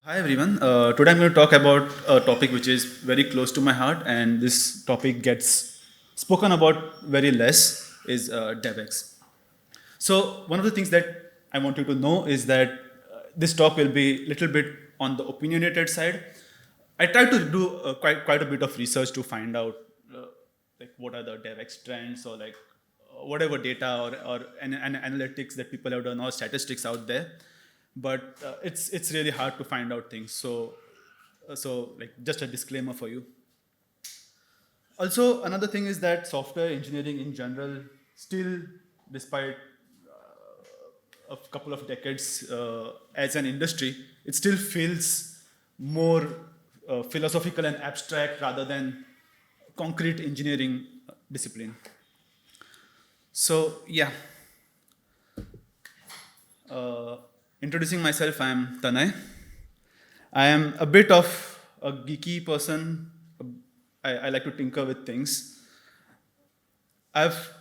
Hi everyone. Today I'm going to talk about a topic which is very close to my heart, and this topic gets spoken about very less. Is DevX. So one of the things that I want you to know is that this talk will be a little bit on the opinionated side. I tried to do quite a bit of research to find out like what are the DevX trends or like whatever data or analytics that people have done or statistics out there, but it's really hard to find out things. So like just a disclaimer for you. Also, another thing is that software engineering in general, still, despite a couple of decades as an industry, it still feels more philosophical and abstract rather than concrete engineering discipline. So, yeah, uh, introducing myself, I am Tanay. I am a bit of a geeky person. I like to tinker with things. I've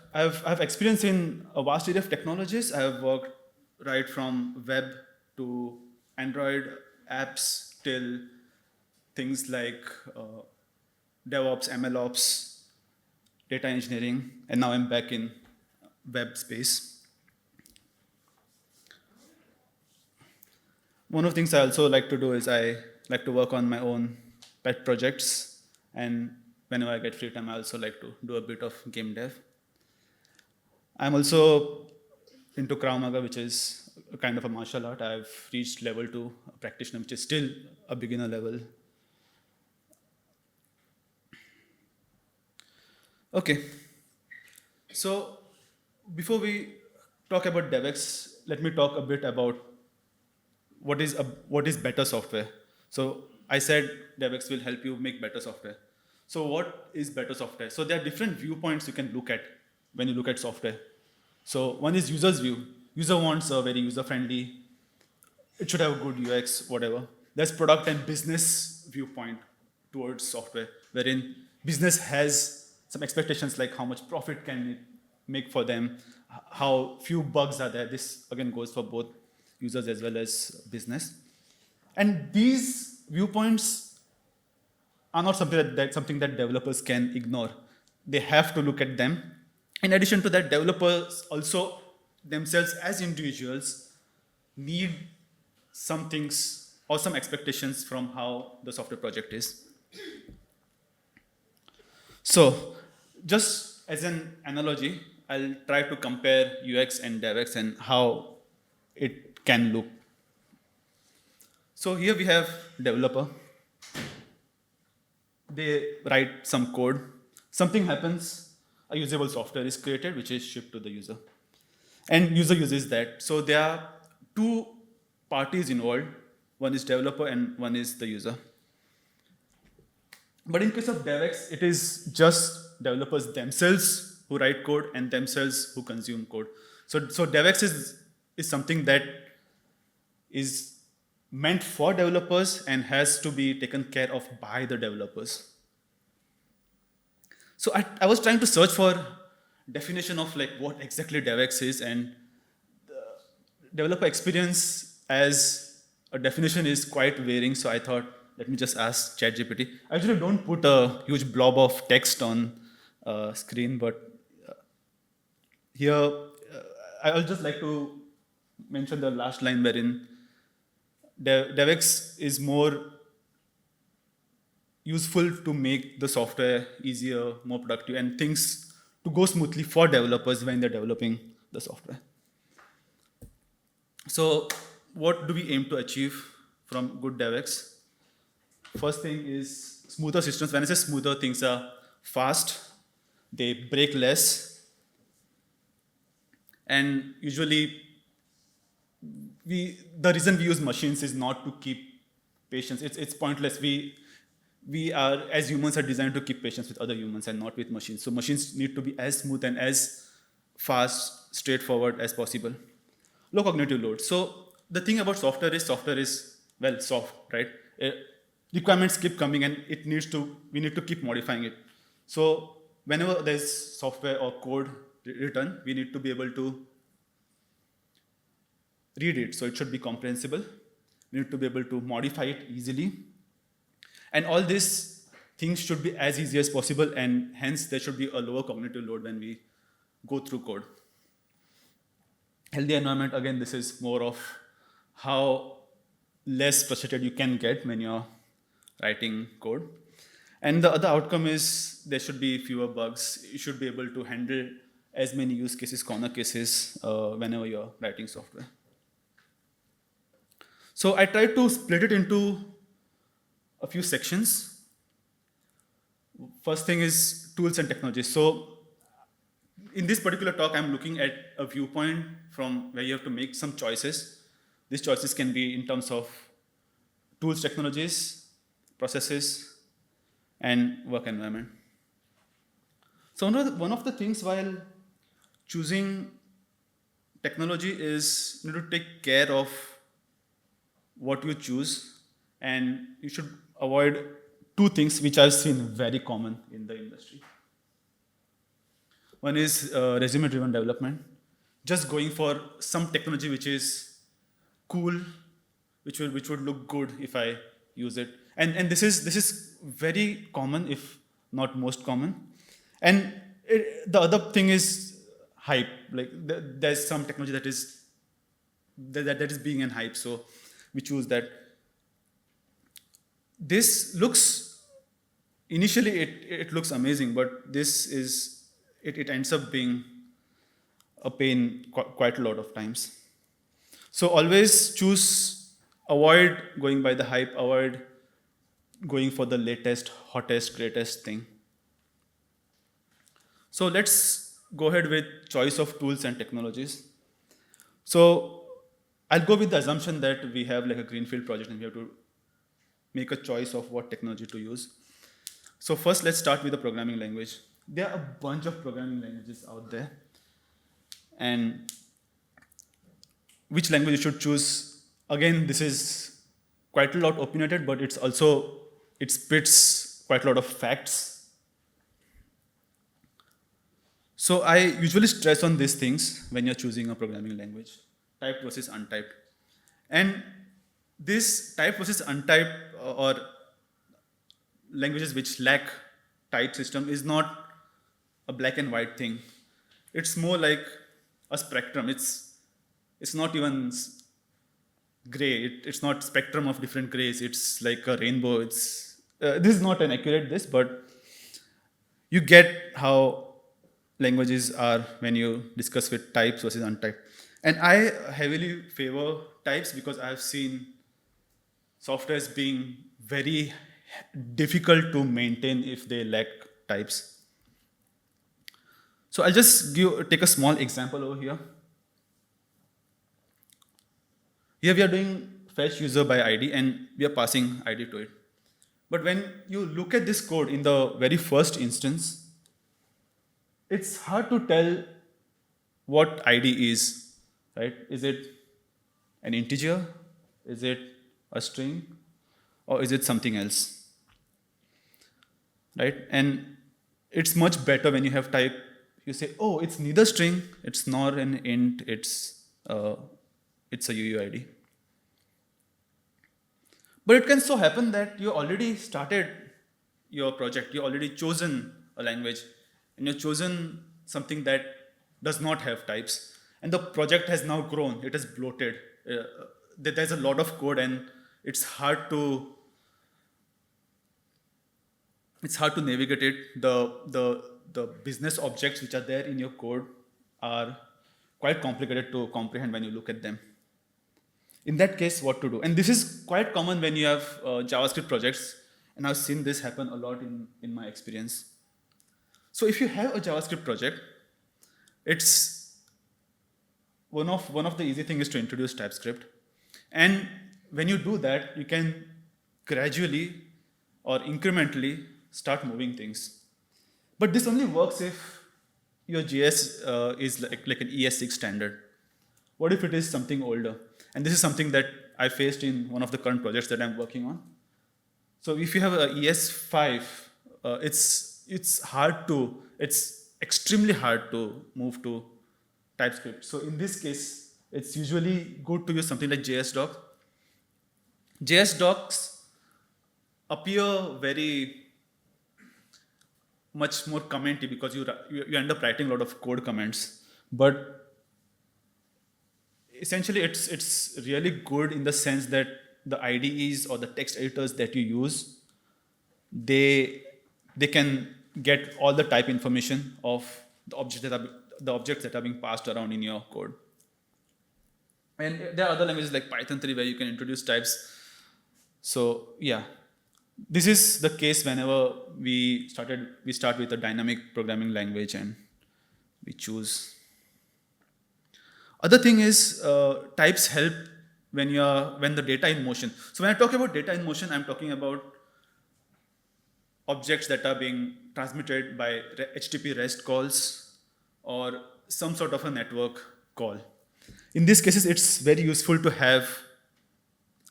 experience in a vast area of technologies. I have worked right from web to Android apps till things like DevOps, MLOps, data engineering, and now I'm back in web space. One of the things I also like to do is I like to work on my own pet projects, and whenever I get free time, I also like to do a bit of game dev. I'm also into Krav Maga, which is a kind of a martial art. I've reached level 2 practitioner, which is still a beginner level. Okay, so before we talk about DevX, let me talk a bit about what is better software. So I said DevX will help you make better software. So what is better software? So there are different viewpoints you can look at when you look at software. So one is user's view. User wants a very user-friendly, it should have a good UX, whatever. There's product and business viewpoint towards software, wherein business has some expectations like how much profit can it make for them, how few bugs are there. This again goes for both users as well as business. And these viewpoints are not something that developers can ignore. They have to look at them. In addition to that, developers also themselves as individuals need some things or some expectations from how the software project is. So, just as an analogy, I'll try to compare UX and DevX and how it can look. So here we have developer. They write some code. Something happens, a usable software is created, which is shipped to the user. And user uses that. So there are two parties involved. One is developer and one is the user. But in case of DevX, it is just developers themselves who write code and themselves who consume code. So DevX is something that is meant for developers and has to be taken care of by the developers. So I was trying to search for definition of like what exactly DevX is, and developer experience as a definition is quite varying. So I thought, let me just ask ChatGPT. I usually don't put a huge blob of text on screen, but here I'll just like to mention the last line wherein DevX is more useful to make the software easier, more productive, and things to go smoothly for developers when they're developing the software. So, what do we aim to achieve from good DevX? First thing is smoother systems. When I say smoother, things are fast, they break less, and usually the reason we use machines is not to keep patience. It's pointless. We are, as humans, are designed to keep patience with other humans and not with machines. So machines need to be as smooth and as fast, straightforward as possible. Low cognitive load. So the thing about software is well soft, right? Requirements keep coming and we need to keep modifying it. So whenever there's software or code written, we need to be able to read it. So it should be comprehensible. We need to be able to modify it easily. And all these things should be as easy as possible, and hence there should be a lower cognitive load when we go through code. Healthy environment, again, this is more of how less frustrated you can get when you're writing code. And the other outcome is there should be fewer bugs. You should be able to handle as many use cases, corner cases, whenever you're writing software. So I tried to split it into a few sections. First thing is tools and technologies. So in this particular talk, I'm looking at a viewpoint from where you have to make some choices. These choices can be in terms of tools, technologies, processes, and work environment. So one of the things while choosing technology is you need to take care of what you choose, and you should avoid two things which I've seen very common in the industry. One is resume-driven development, just going for some technology which is cool, which would look good if I use it. And this is very common, if not most common. And the other thing is hype. Like there's some technology that is being in hype, so we choose that. This looks initially it looks amazing, but this is it ends up being a pain quite a lot of times. So always avoid going by the hype, avoid going for the latest, hottest, greatest thing. So let's go ahead with choice of tools and technologies. So I'll go with the assumption that we have like a greenfield project and we have to make a choice of what technology to use. So first, let's start with the programming language. There are a bunch of programming languages out there. And which language you should choose? Again, this is quite a lot opinionated, but it spits quite a lot of facts. So I usually stress on these things when you're choosing a programming language, typed versus untyped. And this typed versus untyped or languages which lack typed system is not a black and white thing. It's more like a spectrum. It's not even gray. It's not spectrum of different grays. It's like a rainbow. This is not an accurate this, but you get how languages are when you discuss with types versus untyped. And I heavily favor types because I've seen softwares being very difficult to maintain if they lack types. So I'll just take a small example over here. Here we are doing fetch user by ID and we are passing ID to it. But when you look at this code in the very first instance, it's hard to tell what ID is, right? Is it an integer? Is it a string? Or is it something else? Right? And it's much better when you have type. You say, oh, it's neither string, it's not an int, it's a UUID. But it can so happen that you already started your project, you already chosen a language, and you've chosen something that does not have types. And the project has now grown, it has bloated. There's a lot of code and it's hard to navigate it. The business objects which are there in your code are quite complicated to comprehend when you look at them. In that case, what to do? And this is quite common when you have JavaScript projects, and I've seen this happen a lot in my experience. So if you have a JavaScript project, it's one of the easy things is to introduce TypeScript. And when you do that, you can gradually or incrementally start moving things. But this only works if your JS is like an ES6 standard. What if it is something older? And this is something that I faced in one of the current projects that I'm working on. So if you have a ES5, it's extremely hard to move to TypeScript. So in this case, it's usually good to use something like JSDoc. JS docs appear very much more commenty because you end up writing a lot of code comments. But essentially, it's really good in the sense that the IDEs or the text editors that you use, they they can get all the type information of the objects that are being passed around in your code. And there are other languages like Python 3 where you can introduce types. So yeah, this is the case whenever we start with a dynamic programming language and we choose. Other thing is types help when the data in motion. So when I talk about data in motion, I'm talking about objects that are being transmitted by HTTP REST calls or some sort of a network call. In these cases, it's very useful to have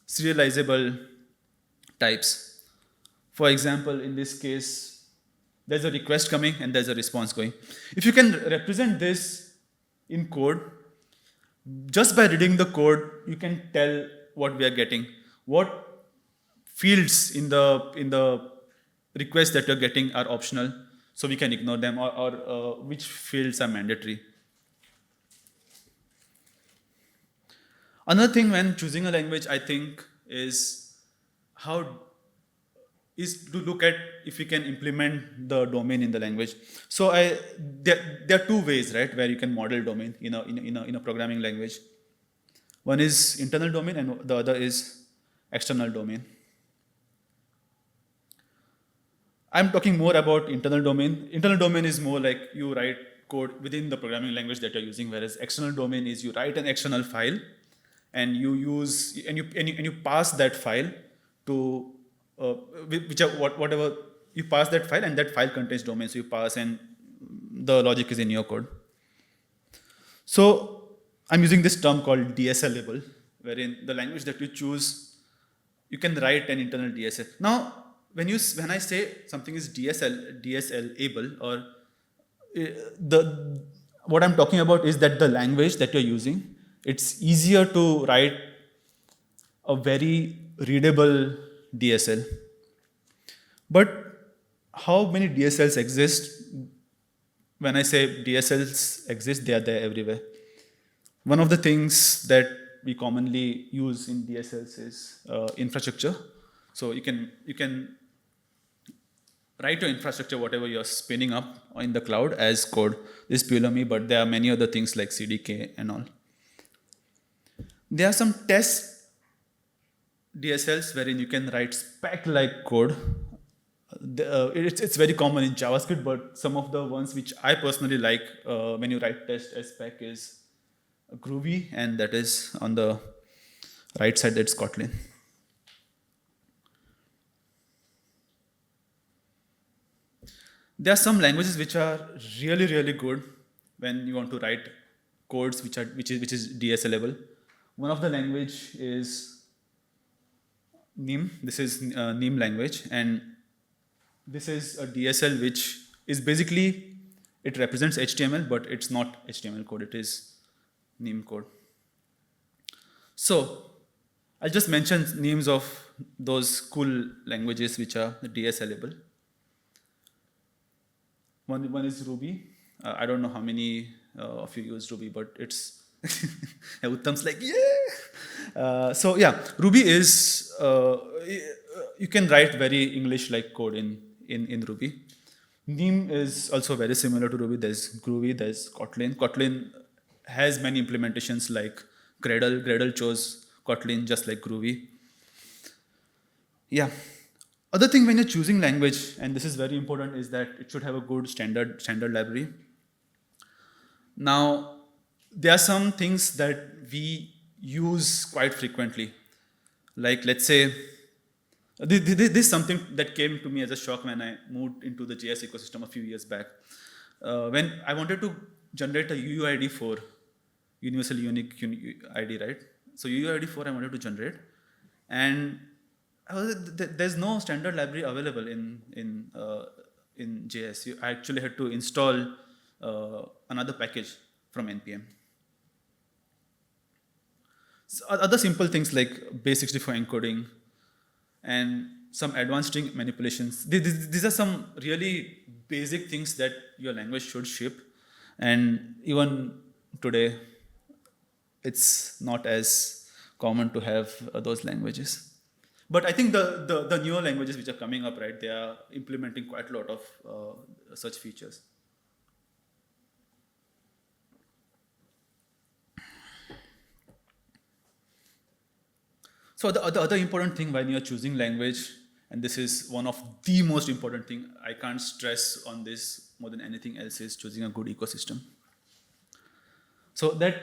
serializable types. For example, in this case, there's a request coming and there's a response going. If you can represent this in code, just by reading the code, you can tell what we are getting. What fields in the request that you're getting are optional, so we can ignore them, or which fields are mandatory. Another thing when choosing a language, I think, is to look at if we can implement the domain in the language. So there are two ways, right, where you can model domain in a programming language. One is internal domain, and the other is external domain. I'm talking more about internal domain. Internal domain is more like you write code within the programming language that you're using, whereas external domain is you write an external file, and you pass that file to whatever you pass that file, and that file contains domain. So you pass, and the logic is in your code. So I'm using this term called DSL label, wherein the language that you choose, you can write an internal DSL. Now, when I say something is DSL-able, or what I'm talking about is that the language that you're using, it's easier to write a very readable DSL. But how many DSLs exist? When I say DSLs exist, they are there everywhere. One of the things that we commonly use in DSLs is infrastructure. So you can write your infrastructure, whatever you're spinning up in the cloud, as code. This is purely me, but there are many other things like CDK and all. There are some test DSLs wherein you can write spec-like code. It's very common in JavaScript, but some of the ones which I personally like when you write test as spec is Groovy, and that is on the right side, that's Kotlin. There are some languages which are really, really good when you want to write codes which is DSL-able. One of the language is Nim. This is Nim language, and this is a DSL which is basically, it represents HTML, but it's not HTML code. It is Nim code. So I'll just mention names of those cool languages which are DSL-able. One is Ruby. I don't know how many of you use Ruby, but it's Uttam's like, yeah. So yeah, Ruby is you can write very English-like code in Ruby. Nim is also very similar to Ruby. There's Groovy, there's Kotlin. Kotlin has many implementations like Gradle. Gradle chose Kotlin just like Groovy. Yeah. Other thing when you're choosing language, and this is very important, is that it should have a good standard library. Now, there are some things that we use quite frequently. Like, let's say, this is something that came to me as a shock when I moved into the JS ecosystem a few years back. When I wanted to generate a UUID for Universal Unique ID, right? So UUID 4 I wanted to generate, and there's no standard library available in JS. I actually had to install another package from npm. Other simple things like base64 encoding and some advanced string manipulations. These are some really basic things that your language should ship. And even today, it's not as common to have those languages. But I think the newer languages which are coming up, right, they are implementing quite a lot of such features. So the other important thing when you're choosing language, and this is one of the most important thing, I can't stress on this more than anything else, is choosing a good ecosystem. So that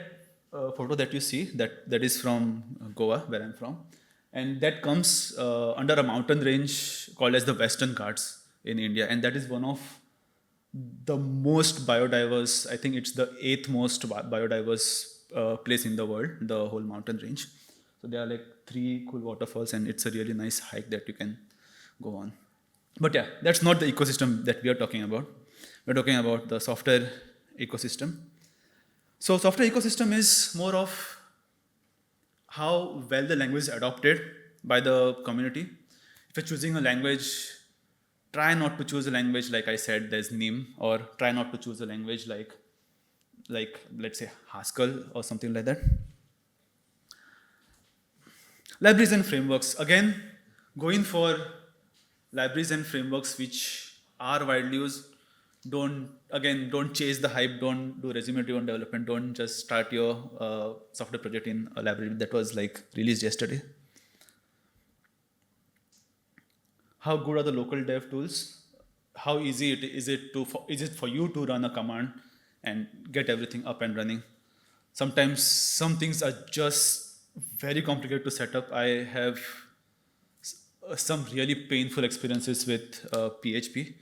photo that you see, that is from Goa, where I'm from, and that comes under a mountain range called as the Western Ghats in India, and that is one of the most biodiverse. I think it's the eighth most biodiverse place in the world, the whole mountain range. So there are like 3 cool waterfalls, and it's a really nice hike that you can go on. But yeah, that's not the ecosystem that we are talking about. We're talking about the software ecosystem. So software ecosystem is more of how well the language is adopted by the community. If you're choosing a language, try not to choose a language like I said, there's NIM, or try not to choose a language like let's say Haskell or something like that. Libraries and frameworks. Again, going for libraries and frameworks which are widely used. Don't chase the hype. Don't do resume-driven development. Don't just start your software project in a library that was like released yesterday. How good are the local dev tools? How easy is it for you to run a command and get everything up and running? Sometimes some things are just very complicated to set up. I have some really painful experiences with PHP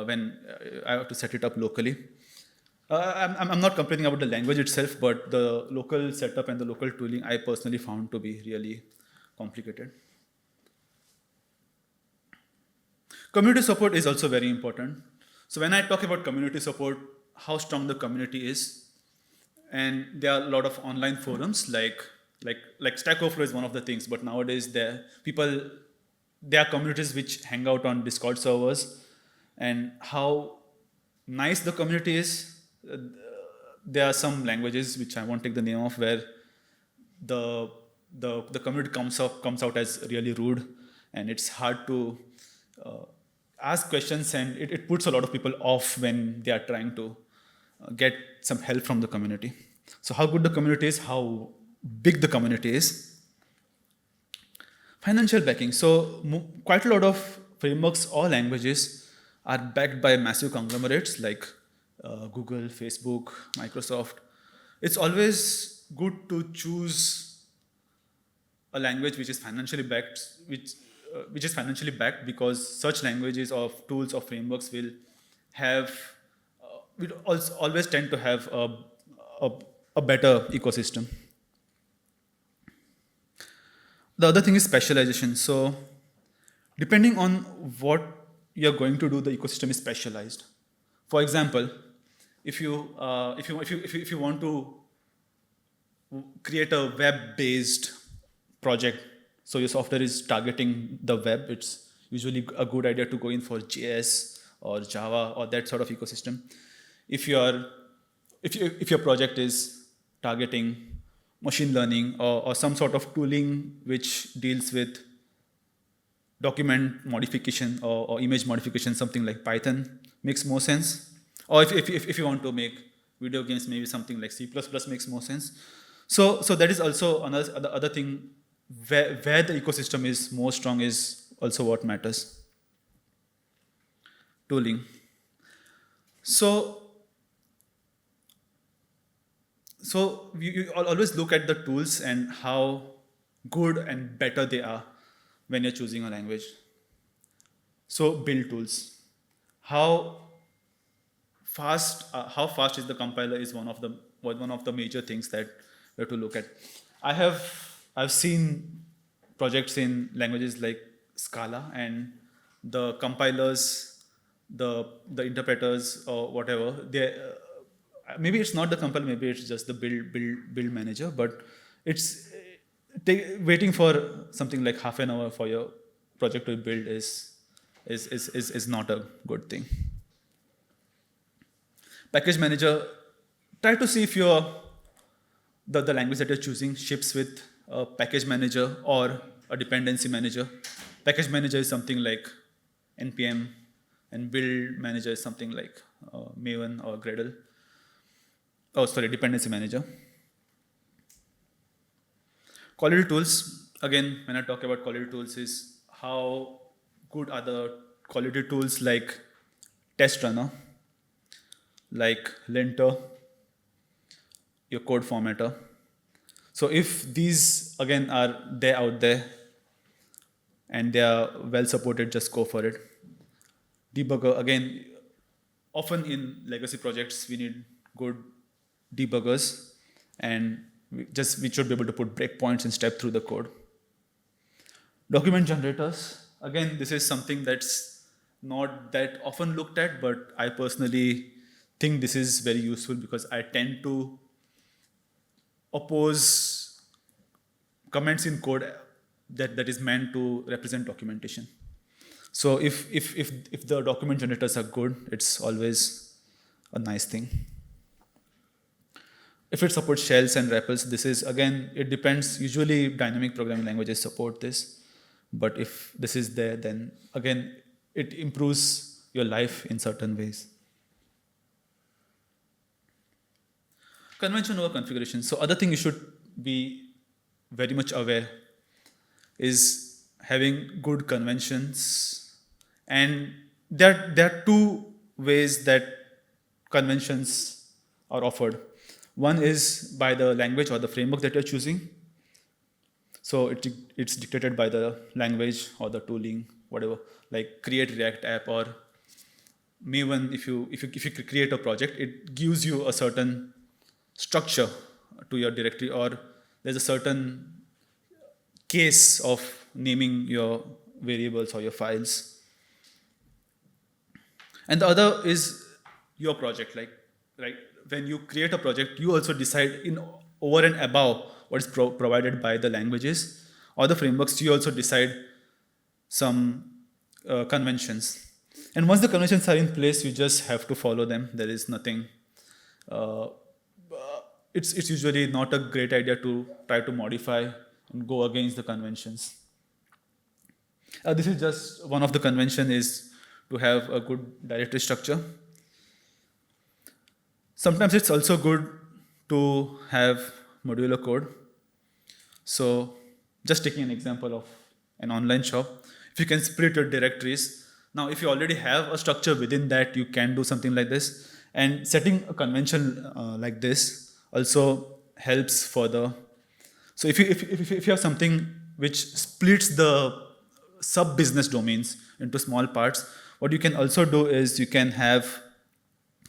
when I have to set it up locally. I'm not complaining about the language itself, but the local setup and the local tooling I personally found to be really complicated. Community support is also very important. So when I talk about community support, how strong the community is, and there are a lot of online forums like Stack Overflow is one of the things, but nowadays there are communities which hang out on Discord servers, and how nice the community is. There are some languages which I won't take the name of, where the community comes out as really rude, and it's hard to ask questions, and it puts a lot of people off when they are trying to get some help from the community. So how good the community is, how big the community is. Financial backing. So quite a lot of frameworks or languages are backed by massive conglomerates like Google, Facebook, Microsoft. It's always good to choose a language which is financially backed, which is financially backed, because such languages of tools or frameworks will have will also always tend to have a better ecosystem. The other thing is specialization. So depending on what you're going to do, the ecosystem is specialized. For example, if you want to create a web-based project, so your software is targeting the web, it's usually a good idea to go in for JS or Java or that sort of ecosystem. If your project is targeting machine learning or some sort of tooling which deals with document modification or image modification, something like Python makes more sense. Or if you want to make video games, maybe something like C++ makes more sense. So that is also another other thing where the ecosystem is more strong is also what matters. Tooling. So you always look at the tools and how good and better they are when you're choosing a language. So build tools. How fast is the compiler is one of the major things that we have to look at. I've seen projects in languages like Scala, and the compilers, the interpreters or whatever, they maybe it's not the compiler, maybe it's just the build manager, but waiting for something like half an hour for your project to build is not a good thing. Package manager, try to see if the language that you're choosing ships with a package manager or a dependency manager. Package manager is something like npm, and build manager is something like Maven or Gradle. Oh, sorry, dependency manager. Quality tools, again, when I talk about quality tools, is how good are the quality tools like test runner, like linter, your code formatter. So if these again are there out there and they are well supported, just go for it. Debugger, again, often in legacy projects we need good debuggers, and we should be able to put breakpoints and step through the code. Document generators, again, this is something that's not that often looked at, but I personally think this is very useful because I tend to oppose comments in code that is meant to represent documentation. So if the document generators are good, it's always a nice thing. If it supports shells and REPLs, this is, again, it depends. Usually dynamic programming languages support this, but if this is there, then again, it improves your life in certain ways. Convention over configuration. So other thing you should be very much aware is having good conventions. And there are two ways that conventions are offered. One is by the language or the framework that you're choosing. So it's dictated by the language or the tooling, whatever, like create React app or Maven. If you create a project, it gives you a certain structure to your directory, or there's a certain case of naming your variables or your files. And the other is your project. Like when you create a project, you also decide in over and above what is provided by the languages or the frameworks. You also decide some conventions. And once the conventions are in place, you just have to follow them. There is nothing. It's usually not a great idea to try to modify and go against the conventions. This is just one of the convention is to have a good directory structure. Sometimes it's also good to have modular code. So just taking an example of an online shop, if you can split your directories. Now, if you already have a structure within that, you can do something like this. And setting a convention like this also helps further. So if you have something which splits the sub-business domains into small parts, what you can also do is you can have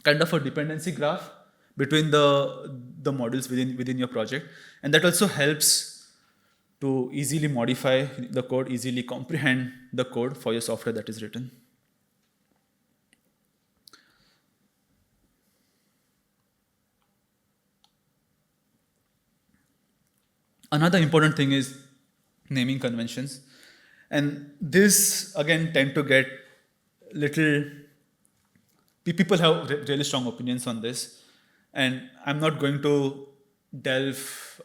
kind of a dependency graph between the modules within your project. And that also helps to easily modify the code, easily comprehend the code for your software that is written. Another important thing is naming conventions. And this, again, tend to get little... People have really strong opinions on this. And I'm not going to delve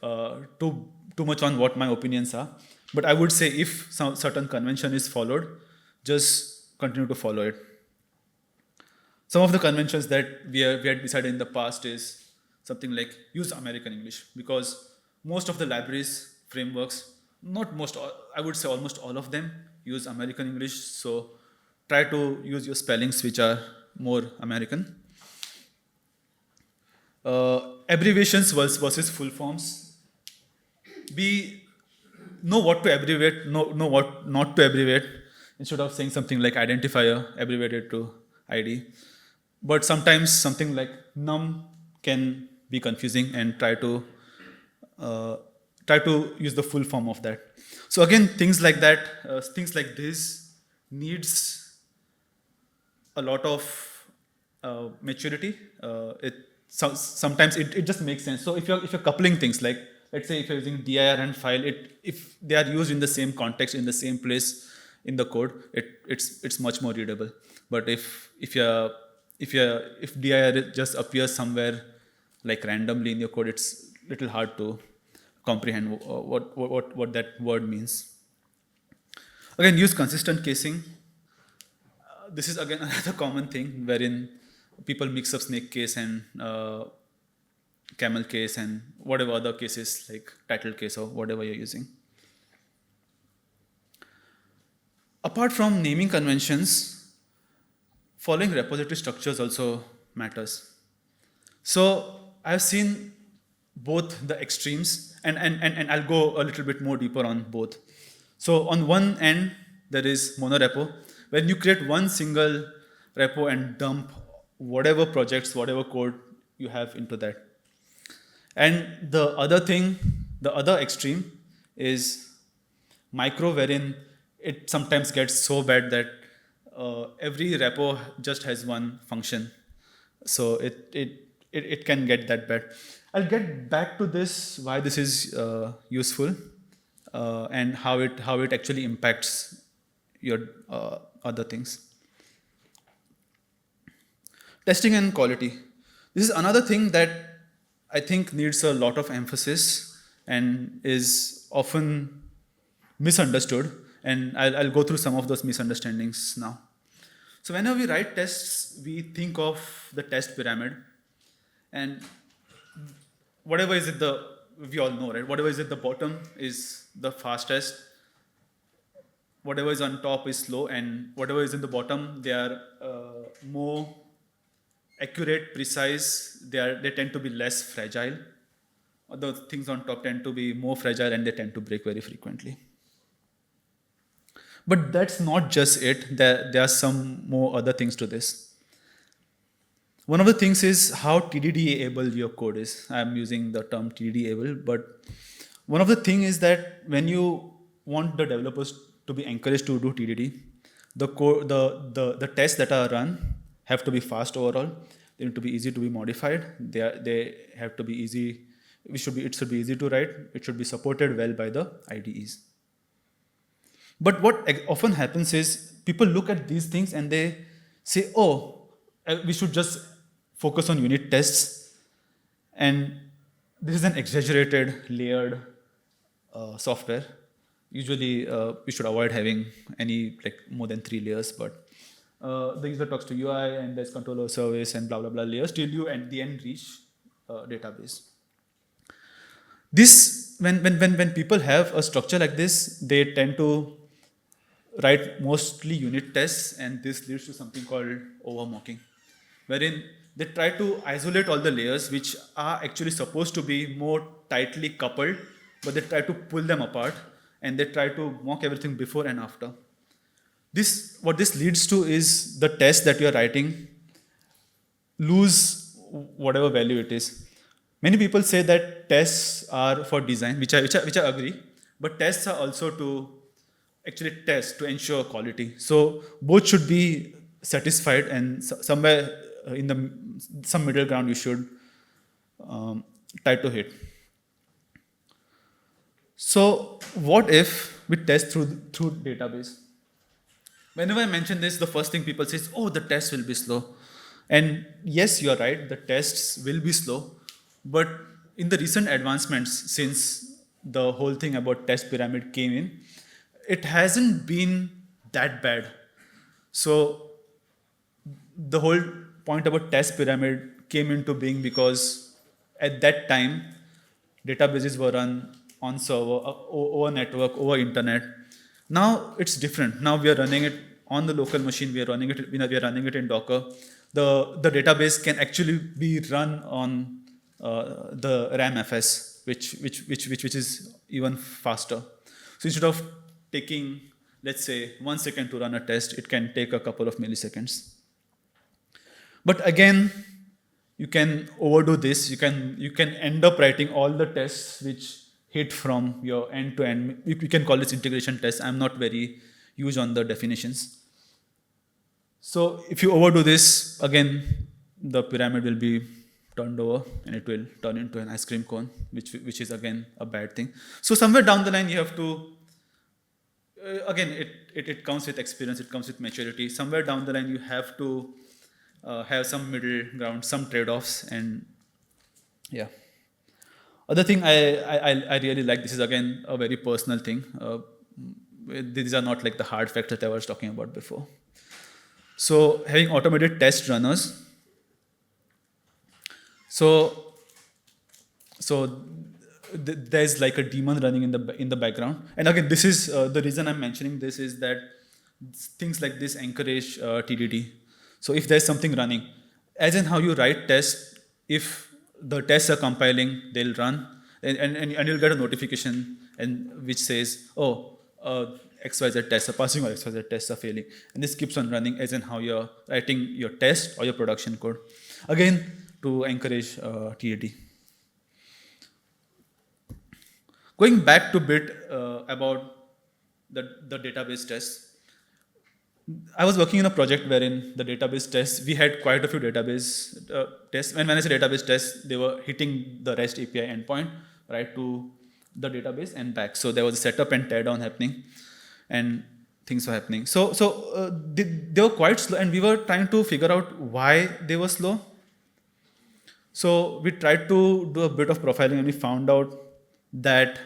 too much on what my opinions are. But I would say if some certain convention is followed, just continue to follow it. Some of the conventions that we had decided in the past is something like use American English, because most of the libraries, frameworks, not most, I would say almost all of them use American English. So try to use your spellings which are more American. Abbreviations versus full forms. Know what to abbreviate, know what not to abbreviate. Instead of saying something like identifier, abbreviate it to ID. But sometimes something like num can be confusing, and try to use the full form of that. So again, things like that, things like this needs a lot of maturity. Sometimes it just makes sense. So if you're coupling things like let's say if you're using dir and file, if they are used in the same context, in the same place in the code, it's much more readable. But if dir just appears somewhere like randomly in your code, it's little hard to comprehend what that word means. Again, use consistent casing. This is again another common thing wherein people mix up snake case and camel case and whatever other cases like title case or whatever you're using. Apart from naming conventions, following repository structures also matters. So I've seen both the extremes, and I'll go a little bit more deeper on both. So on one end, there is monorepo, when you create one single repo and dump whatever projects, whatever code you have into that. And the other thing, the other extreme is micro, wherein it sometimes gets so bad that every repo just has one function. So it can get that bad. I'll get back to this, why this is useful, and how it actually impacts your other things. Testing and quality. This is another thing that I think needs a lot of emphasis and is often misunderstood. And I'll go through some of those misunderstandings now. So whenever we write tests, we think of the test pyramid. And whatever is at we all know, right? Whatever is at the bottom is the fastest. Whatever is on top is slow. And whatever is in the bottom, they are more accurate, precise. They tend to be less fragile. The things on top tend to be more fragile and they tend to break very frequently. But that's not just it. There are some more other things to this. One of the things is how TDD-able your code is. I'm using the term TDD-able, but one of the things is that when you want the developers to be encouraged to do TDD, the tests that are run have to be fast overall. They need to be easy to be modified. They have to be easy. It should be easy to write. It should be supported well by the IDEs. But what often happens is people look at these things and they say, oh, we should just focus on unit tests. And this is an exaggerated, layered software. Usually, we should avoid having any more than 3 layers. But the user talks to UI and there's controller service and blah blah blah layers till you at the end reach database. This when people have a structure like this, they tend to write mostly unit tests, and this leads to something called overmocking, wherein they try to isolate all the layers which are actually supposed to be more tightly coupled, but they try to pull them apart and they try to mock everything before and after. What this leads to is the test that you are writing lose whatever value it is. Many people say that tests are for design, which I agree, but tests are also to actually test to ensure quality. So both should be satisfied, and somewhere in some middle ground you should try to hit. So what if we test through database? Whenever I mention this, the first thing people say is, oh, the test will be slow. And yes, you're right, the tests will be slow. But in the recent advancements, since the whole thing about test pyramid came in, it hasn't been that bad. So the whole point about test pyramid came into being because at that time, databases were run on server, over network, over internet. Now it's different. Now we are running it on the local machine. We are running it in Docker. The database can actually be run on the RAMFS, which is even faster. So instead of taking, let's say, 1 second to run a test, it can take a couple of milliseconds. But again, you can overdo this. You can end up writing all the tests which hit from your end to end. You can call this integration test. I'm not very huge on the definitions. So if you overdo this, again, the pyramid will be turned over and it will turn into an ice cream cone, which is again a bad thing. So somewhere down the line you have to, again, it comes with experience, it comes with maturity. Somewhere down the line you have to have some middle ground, some trade-offs, and yeah. Other thing I really like, this is again a very personal thing. These are not like the hard facts that I was talking about before. So having automated test runners. So there's like a daemon running in the background. And again, this is the reason I'm mentioning this is that things like this encourage TDD. So if there's something running, as in how you write tests, if the tests are compiling, they'll run, and you'll get a notification which says, oh, XYZ tests are passing or XYZ tests are failing. And this keeps on running as in how you're writing your test or your production code. Again, to encourage TDD. Going back to a bit about the database tests. I was working in a project wherein the database tests, we had quite a few database tests. And when I say database tests, they were hitting the REST API endpoint, right, to the database and back. So there was a setup and teardown happening, and things were happening. So they were quite slow, and we were trying to figure out why they were slow. So we tried to do a bit of profiling, and we found out that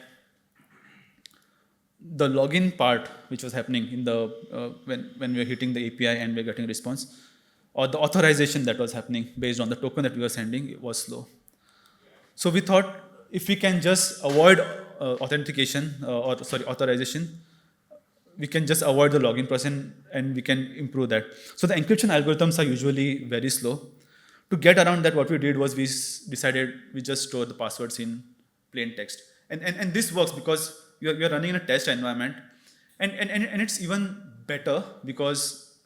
the login part, which was happening in the when we were hitting the API and we were getting a response, or the authorization that was happening based on the token that we were sending, it was slow. So we thought if we can just avoid authorization, we can just avoid the login process and we can improve that. So the encryption algorithms are usually very slow. To get around that, what we did was we decided we just store the passwords in plain text. And this works because you're running in a test environment. And it's even better because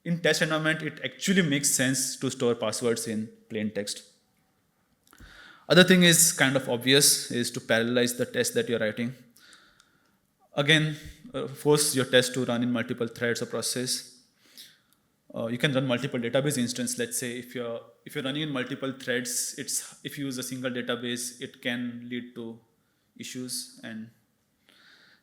in test environment, it actually makes sense to store passwords in plain text. Other thing is kind of obvious, is to parallelize the test that you're writing. Again, force your test to run in multiple threads or processes. You can run multiple database instances. Let's say if you're running in multiple threads, if you use a single database, it can lead to issues. And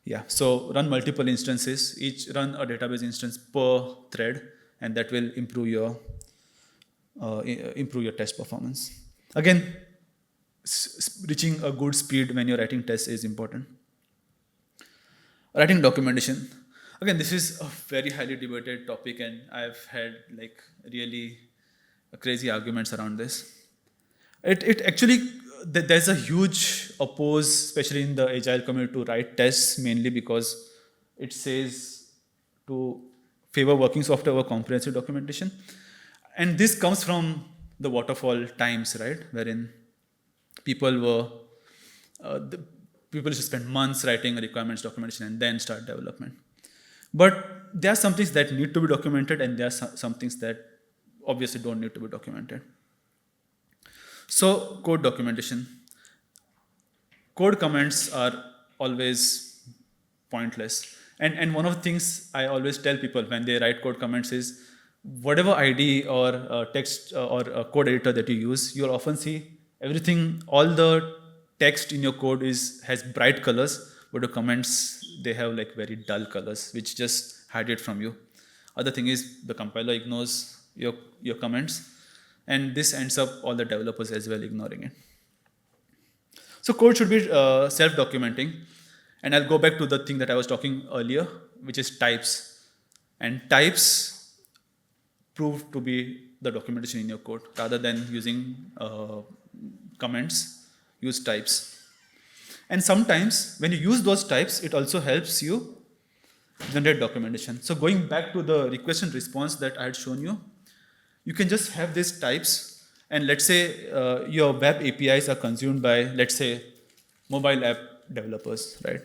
yeah, so run multiple instances. Each run a database instance per thread, and that will improve your test performance. Again, reaching a good speed when you're writing tests is important. Writing documentation. Again, this is a very highly debated topic, and I've had like really crazy arguments around this. It actually, there's a huge oppose, especially in the agile community, to write tests, mainly because it says to favor working software over comprehensive documentation. And this comes from the waterfall times, right, wherein people used to spend months writing requirements documentation and then start development. But there are some things that need to be documented, and there are some things that obviously don't need to be documented. So code documentation. Code comments are always pointless. And one of the things I always tell people when they write code comments is, whatever IDE or text or code editor that you use, you'll often see everything, all the text in your code has bright colors, but the comments, they have like very dull colors, which just hide it from you. Other thing is the compiler ignores your comments, and this ends up all the developers as well ignoring it. So code should be self-documenting, and I'll go back to the thing that I was talking earlier, which is types. And types prove to be the documentation in your code. Rather than using comments, use types. And sometimes when you use those types, it also helps you generate documentation. So going back to the request and response that I had shown you, you can just have these types, and let's say your web APIs are consumed by, let's say, mobile app developers, right?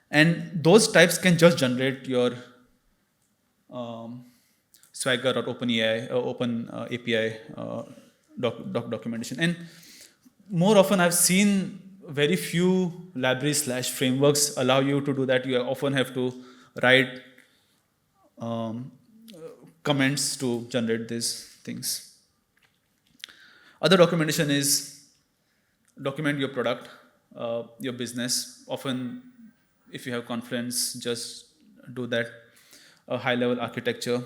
And those types can just generate your Swagger or OpenAI or Open API documentation. And more often I've seen very few libraries/frameworks allow you to do that. You often have to write comments to generate these things. Other documentation is document your product, your business. Often, if you have Confluence, just do that. A high-level architecture.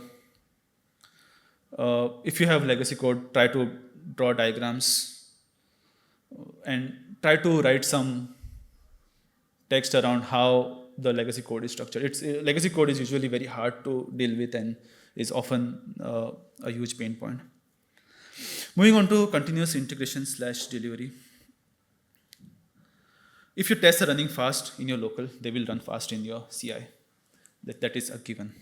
If you have legacy code, try to draw diagrams and try to write some text around how the legacy code is structured. Legacy code is usually very hard to deal with and is often a huge pain point. Moving on to continuous integration / delivery. If your tests are running fast in your local, they will run fast in your CI. That is a given.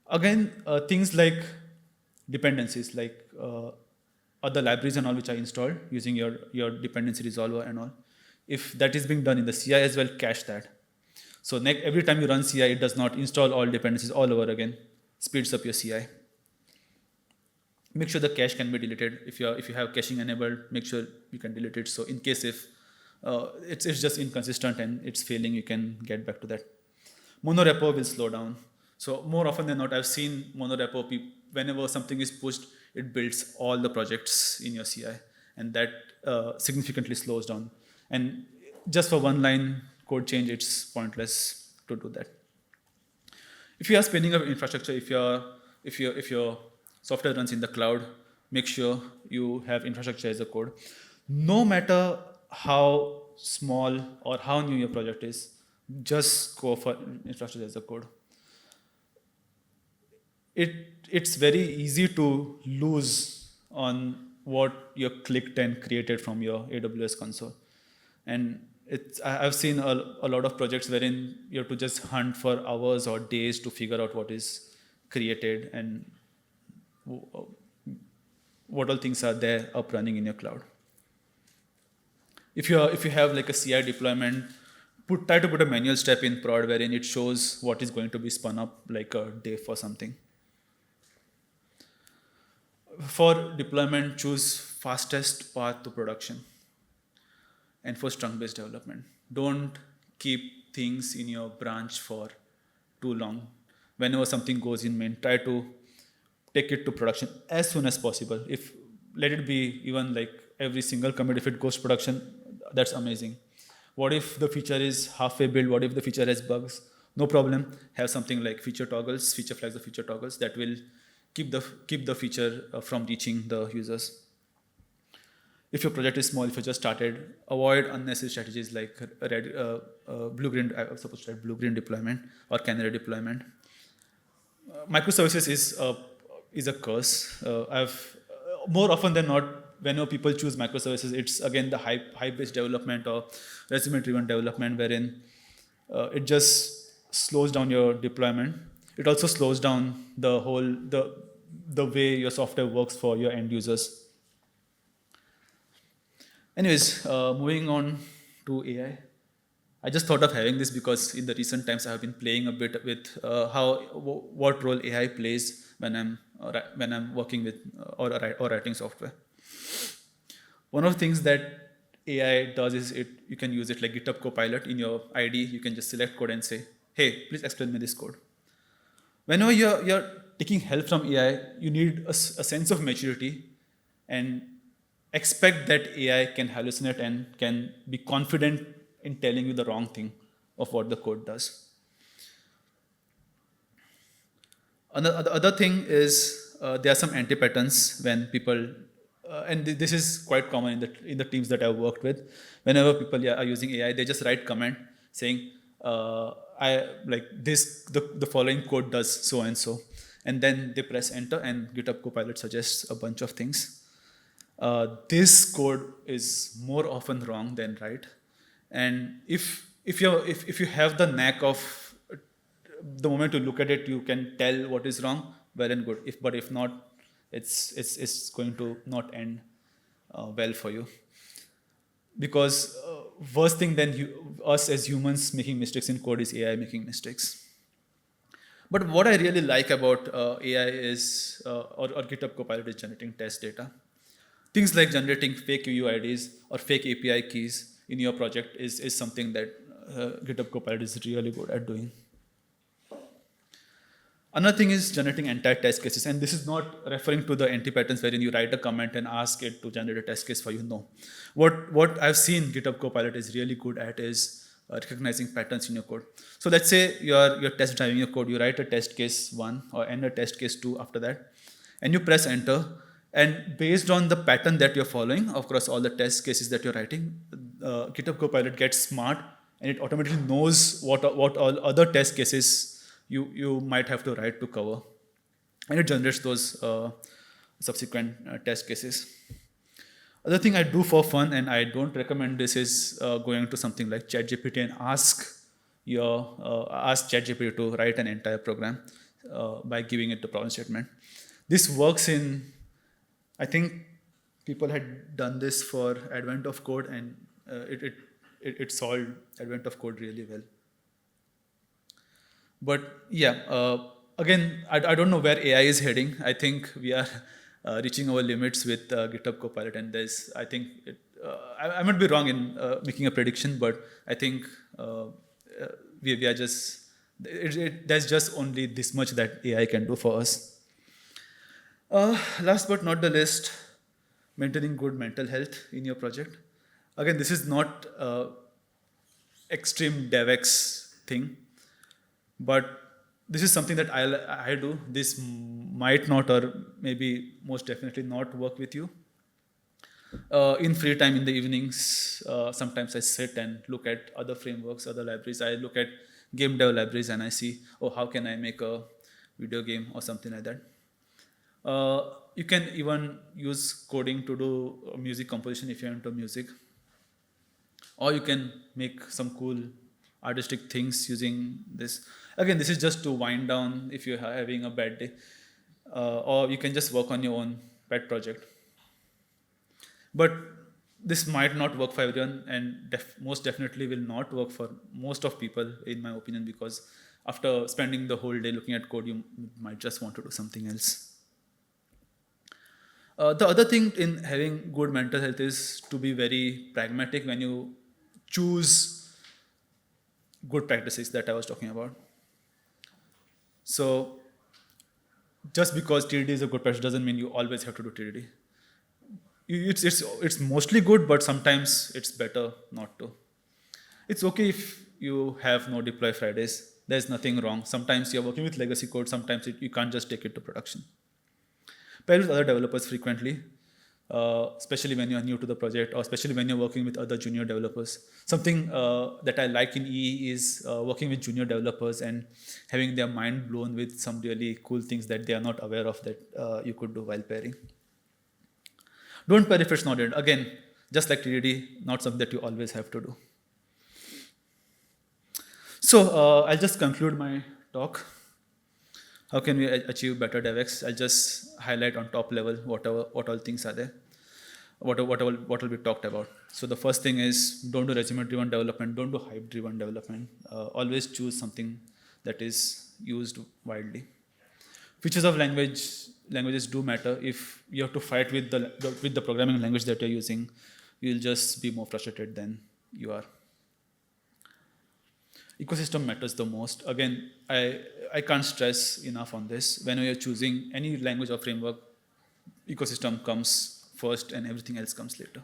Again, things like dependencies, like other libraries and all which are installed using your dependency resolver and all. If that is being done in the CI as well, cache that. So every time you run CI, it does not install all dependencies all over again. Speeds up your CI. Make sure the cache can be deleted. If you have caching enabled, make sure you can delete it. So in case if it's just inconsistent and it's failing, you can get back to that. Monorepo will slow down. So more often than not, I've seen monorepo, whenever something is pushed, it builds all the projects in your CI, and that significantly slows down. And just for one line code change, it's pointless to do that. If you are spinning up infrastructure, if your software runs in the cloud, make sure you have infrastructure as a code. No matter how small or how new your project is, just go for infrastructure as a code. It's very easy to lose on what you clicked and created from your AWS console. And I've seen a lot of projects wherein you have to just hunt for hours or days to figure out what is created and what all things are there up running in your cloud. If you have like a CI deployment, try to put a manual step in prod wherein it shows what is going to be spun up like a diff or something. For deployment, choose fastest path to production. And for trunk-based development, don't keep things in your branch for too long. Whenever something goes in main, try to take it to production as soon as possible. Let it be even like every single commit, if it goes to production, that's amazing. What if the feature is halfway built? What if the feature has bugs? No problem. Have something like feature toggles, feature flags or feature toggles that will keep the feature from reaching the users. If your project is small, if you just started, avoid unnecessary strategies like blue-green. I was supposed to write blue-green deployment or canary deployment. Microservices is a curse. More often than not, whenever people choose microservices, it's again the hype-based development or resume-driven development, wherein it just slows down your deployment. It also slows down the way your software works for your end users. Anyways, moving on to AI. I just thought of having this because in the recent times I have been playing a bit with what role AI plays when I'm working with or writing software. One of the things that AI does is you can use it like GitHub Copilot in your IDE. You can just select code and say, "Hey, please explain me this code." Whenever you're taking help from AI, you need a sense of maturity and expect that AI can hallucinate and can be confident in telling you the wrong thing of what the code does. The other thing is there are some anti-patterns when people, and this is quite common in the teams that I've worked with. Whenever people are using AI, they just write comment saying, "I like this. The following code does so and so," and then they press enter, and GitHub Copilot suggests a bunch of things. This code is more often wrong than right, and if you have the knack of the moment you look at it, you can tell what is wrong, well and good. But if not, it's going to not end well for you. Because worst thing than us as humans making mistakes in code is AI making mistakes. But what I really like about AI is, or GitHub Copilot is generating test data. Things like generating fake UIDs or fake API keys in your project is something that GitHub Copilot is really good at doing. Another thing is generating entire test cases, and this is not referring to the NT patterns wherein you write a comment and ask it to generate a test case for you. No, what I've seen GitHub Copilot is really good at is recognizing patterns in your code. So let's say you're test driving your code, you write a test case 1 or and a test case 2 after that, and you press enter, and based on the pattern that you're following across all the test cases that you're writing, GitHub Copilot gets smart and it automatically knows what all other test cases you might have to write to cover, and it generates those subsequent test cases. Other thing I do for fun, and I don't recommend this, is going to something like ChatGPT and ask ChatGPT to write an entire program by giving it the problem statement. This works in, I think people had done this for Advent of Code, and it solved Advent of Code really well. But yeah, again, I don't know where AI is heading. I think we are reaching our limits with GitHub Copilot, and I think I might be wrong in making a prediction, but I think we are just, there's just only this much that AI can do for us. Last but not the least, maintaining good mental health in your project. Again, this is not extreme DevX thing, but this is something that I do. This might not, or maybe most definitely not, work with you. In free time in the evenings, sometimes I sit and look at other frameworks, other libraries. I look at game dev libraries and I see, oh, how can I make a video game or something like that. You can even use coding to do music composition if you're into music. Or you can make some cool artistic things using this. Again, this is just to wind down if you're having a bad day. Or you can just work on your own pet project. But this might not work for everyone, and most definitely will not work for most of people, in my opinion, because after spending the whole day looking at code, you might just want to do something else. The other thing in having good mental health is to be very pragmatic when you choose good practices that I was talking about. So just because TDD is a good practice doesn't mean you always have to do TDD. It's mostly good, but sometimes it's better not to. It's okay if you have no deploy Fridays. There's nothing wrong. Sometimes you're working with legacy code. Sometimes you can't just take it to production. Pair with other developers frequently, especially when you're new to the project, or especially when you're working with other junior developers. Something that I like in EE is working with junior developers and having their mind blown with some really cool things that they are not aware of that you could do while pairing. Don't pair if it's not needed. Again, just like TDD, not something that you always have to do. So I'll just conclude my talk. How can we achieve better DevX? I'll just highlight on top level what all things are there, what will be talked about. So the first thing is, don't do resume-driven development, don't do hype-driven development. Always choose something that is used widely. Features of languages do matter. If you have to fight with the programming language that you're using, you'll just be more frustrated than you are. Ecosystem matters the most. Again, I can't stress enough on this. When you're choosing any language or framework, ecosystem comes first and everything else comes later.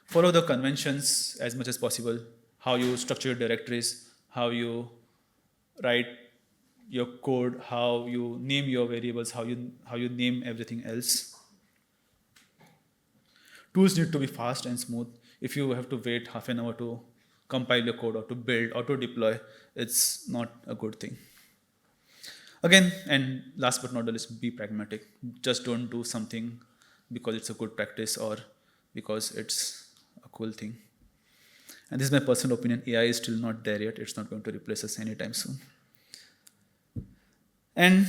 Follow the conventions as much as possible. How you structure your directories, how you write your code, how you name your variables, how you name everything else. Tools need to be fast and smooth. If you have to wait half an hour to compile your code or to build or to deploy, it's not a good thing. Again, and last but not the least, be pragmatic. Just don't do something because it's a good practice or because it's a cool thing. And this is my personal opinion. AI is still not there yet. It's not going to replace us anytime soon. And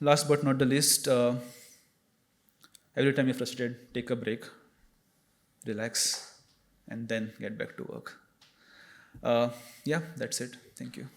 last but not the least, every time you're frustrated, take a break, relax, and then get back to work. Yeah, that's it. Thank you.